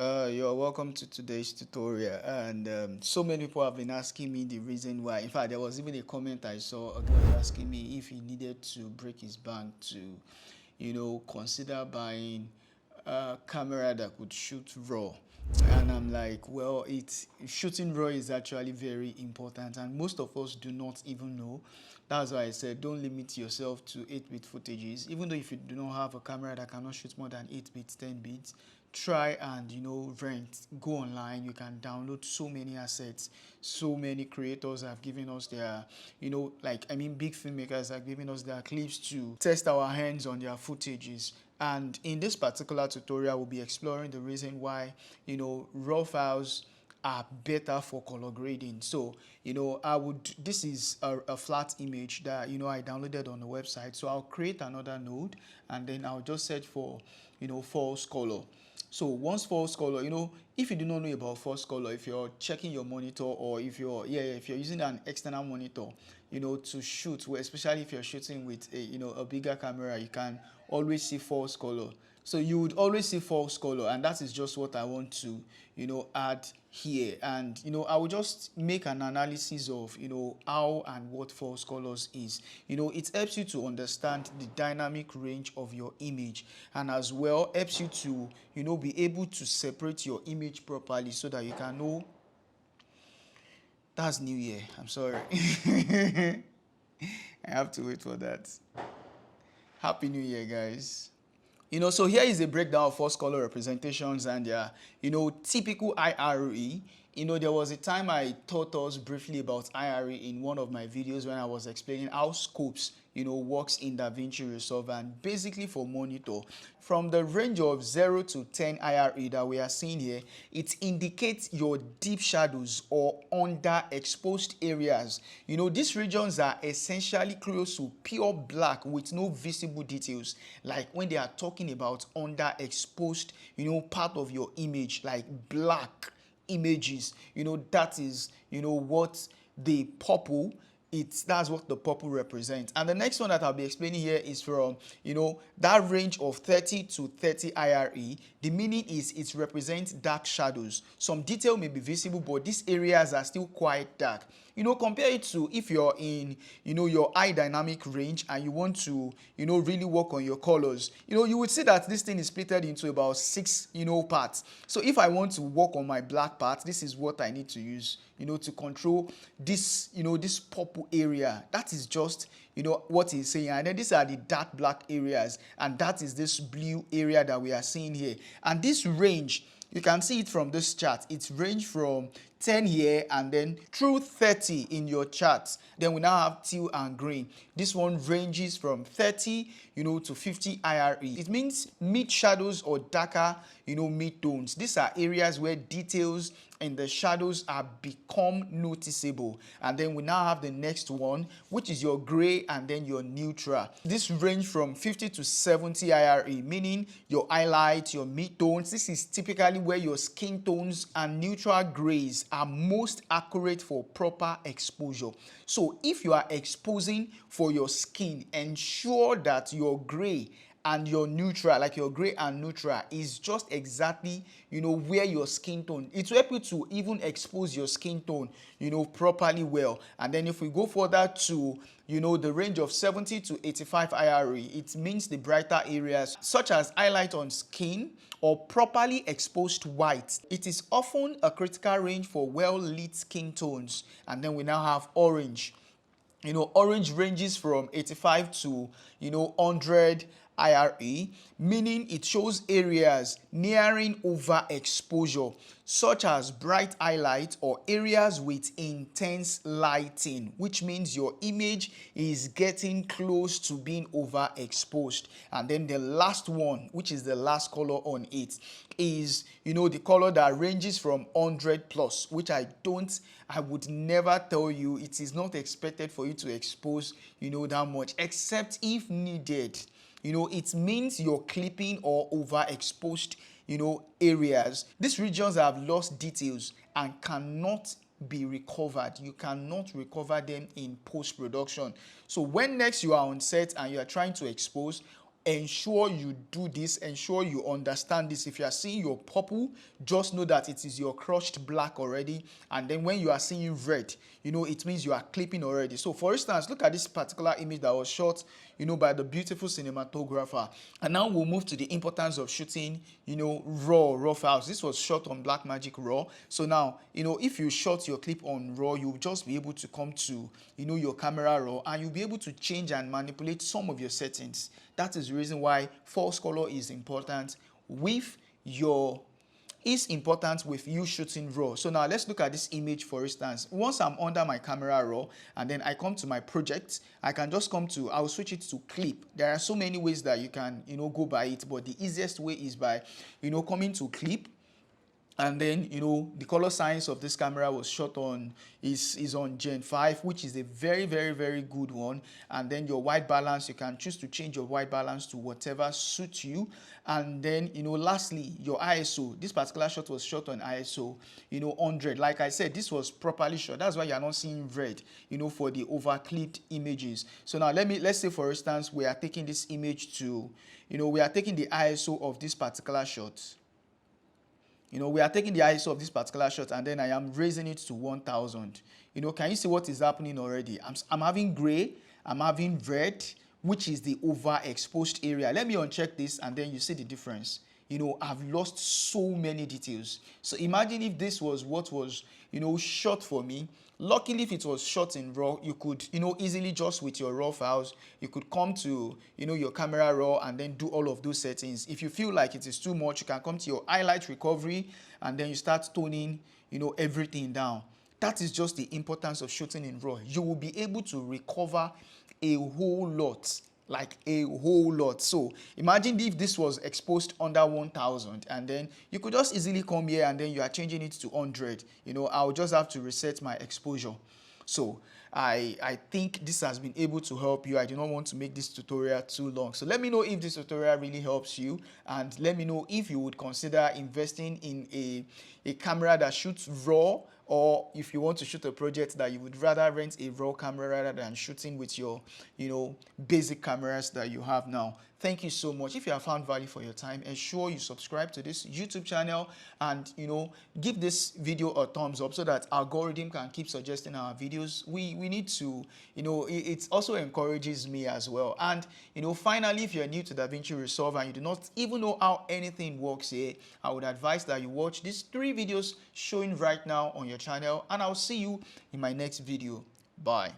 You're welcome to today's tutorial, and so many people have been asking me the reason why. In fact, there was even a comment I saw, a guy was asking me if he needed to break his bank to, consider buying a camera that could shoot raw. And I'm like, well, it's shooting raw is actually very important, and most of us do not even know. That's why I said don't limit yourself to 8-bit footages. Even though if you do not have a camera that cannot shoot more than 8 bits, 10 bits, try and rent, go online. You can download so many assets. So many creators have given us their, big filmmakers have given us their clips to test our hands on their footages. And in this particular tutorial, we'll be exploring the reason why raw files are better for color grading. So this is a flat image that I downloaded on the website. So I'll create another node, and then I'll just search for false color. So once false color, if you do not know about false color, if you're checking your monitor, or if you're using an external monitor, to shoot, especially if you're shooting with a bigger camera, you can always see false color. So you would always see false color, and that is just what I want to add here. And I will just make an analysis of how and what false colors is. It helps you to understand the dynamic range of your image, and as well helps you to be able to separate your image properly, so that you can know. That's New Year, I'm sorry. I have to wait for that. Happy New Year, guys. So here is a breakdown of false color representations and their, typical IRE. There was a time I taught us briefly about IRE in one of my videos when I was explaining how scopes, works in DaVinci Resolve. And basically for monitor, from the range of 0 to 10 IRE that we are seeing here, it indicates your deep shadows or underexposed areas. These regions are essentially close to pure black with no visible details. Like when they are talking about underexposed, part of your image, like black images, that is what the purple, that's what the purple represents. And the next one that I'll be explaining here is from that range of 30 to 30 IRE. The meaning is it represents dark shadows. Some detail may be visible, but these areas are still quite dark. Compare it to if you're in your high dynamic range and you want to really work on your colors. You would see that this thing is split into about 6 parts. So if I want to work on my black part, this is what I need to use to control this this purple area. That is just what he's saying. And then these are the dark black areas, and that is this blue area that we are seeing here. And this range, you can see it from this chart. It's range from 10 here and then through 30 in your charts. Then we now have teal and green. This one ranges from 30 to 50 IRE. It means mid shadows or darker mid tones. These are areas where details in the shadows are become noticeable. And then we now have the next one, which is your gray and then your neutral. This range from 50 to 70 IRE, meaning your highlights, your mid tones. This is typically where your skin tones and neutral grays are most accurate for proper exposure. So if you are exposing for your skin, ensure that your gray and your neutral, like your gray and neutral, is just exactly where your skin tone. It will help you to even expose your skin tone properly well. And then if we go further to the range of 70 to 85 IRE, it means the brighter areas such as highlight on skin or properly exposed white. It is often a critical range for well-lit skin tones. And then we now have orange. Orange ranges from 85 to 100 IRE, meaning it shows areas nearing overexposure, such as bright highlight or areas with intense lighting, which means your image is getting close to being overexposed. And then the last one, which is the last color on it, is the color that ranges from 100 plus, which I would never tell you. It is not expected for you to expose that much, except if needed. It means you're clipping or overexposed areas. These regions have lost details and cannot be recovered. You cannot recover them in post-production. So when next you are on set and you are trying to expose, ensure you do this, ensure you understand this. If you are seeing your purple, just know that it is your crushed black already. And then when you are seeing red, you know, it means you are clipping already. So for instance, look at this particular image that was shot, you know, by the beautiful cinematographer. And now we'll move to the importance of shooting, you know, raw files. This was shot on Blackmagic Raw. So now, you know, if you shot your clip on Raw, you'll just be able to come to, you know, your camera raw, and you'll be able to change and manipulate some of your settings. That is the reason why false color is important with your with you shooting raw. So now let's look at this image for instance. Once I'm under my camera raw and then I come to my project, I can just come to, I'll switch it to clip. There are so many ways that you can, you know, go by it, but the easiest way is by, you know, coming to clip. And then, you know, the color science of this camera was shot on, is on Gen 5, which is a very, very, very good one. And then your white balance, you can choose to change your white balance to whatever suits you. And then, you know, lastly, your ISO. This particular shot was shot on ISO, you know, 100. Like I said, this was properly shot. That's why you're not seeing red, you know, for the over-clipped images. So now let's say, for instance, we are taking this image to, you know, we are taking the ISO of this particular shot. You know, we are taking the ISO of this particular shot and then I am raising it to 1000. You know, can you see what is happening already? I'm having gray, I'm having red, which is the overexposed area. Let me uncheck this and then you see the difference. You know, I've lost so many details. So imagine if this was what was, you know, shot for me. Luckily, if it was shot in RAW, you could, you know, easily just with your RAW files, you could come to, you know, your camera RAW and then do all of those settings. If you feel like it is too much, you can come to your highlight recovery and then you start toning, you know, everything down. That is just the importance of shooting in RAW. You will be able to recover a whole lot, like a whole lot. So imagine if this was exposed under 1000 and then you could just easily come here and then you are changing it to 100. You know, I'll just have to reset my exposure. So I think this has been able to help you. I do not want to make this tutorial too long. So let me know if this tutorial really helps you, and let me know if you would consider investing in a camera that shoots RAW, or if you want to shoot a project that you would rather rent a RAW camera rather than shooting with your, you know, basic cameras that you have now. Thank you so much. If you have found value for your time, ensure you subscribe to this YouTube channel and, you know, give this video a thumbs up so that algorithm can keep suggesting our videos. We need to, you know, it also encourages me as well. And, you know, finally, if you're new to DaVinci Resolve and you do not even know how anything works here, I would advise that you watch these 3 videos showing right now on your channel, and I'll see you in my next video. Bye.